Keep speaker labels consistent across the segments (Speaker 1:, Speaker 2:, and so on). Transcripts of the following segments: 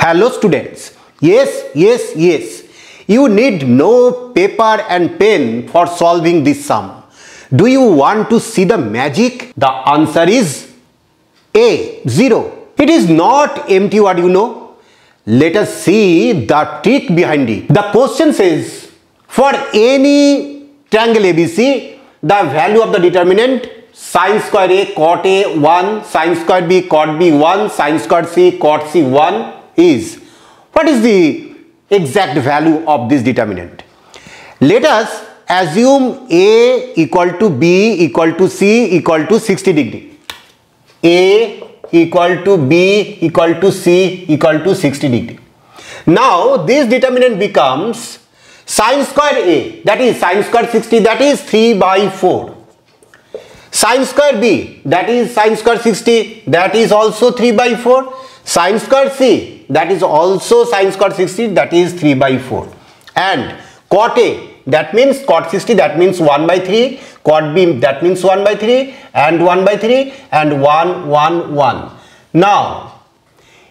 Speaker 1: Hello students. Yes. You need no paper and pen for solving this sum. Do you want to see the magic? The answer is A, 0. It is not empty word, you know. Let us see the trick behind it. The question says, for any triangle ABC, the value of the determinant sin square A cot A 1, sin square B cot B 1, sin square C cot C 1 is. What is the exact value of this determinant? Let us assume A equal to B equal to C equal to 60 degree. A equal to B equal to C equal to 60 degree. Now this determinant becomes sin square A, that is sin square 60, that is 3 by 4. Sin square B, that is sin square 60, that is also 3 by 4. Sin square C, that is also sin square 60, that is 3 by 4. And cot A, that means cot 60, that means 1 by 3. Cot B, that means 1 by 3 and 1 by 3 and 1, 1, 1. Now,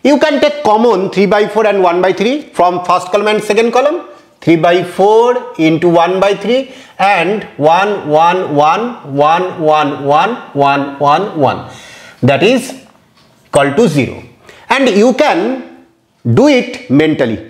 Speaker 1: you can take common 3 by 4 and 1 by 3 from first column and second column. 3 by 4 into 1 by 3 and 1, 1, 1, 1, 1, 1, 1, 1, 1. That is equal to 0. And you can do it mentally.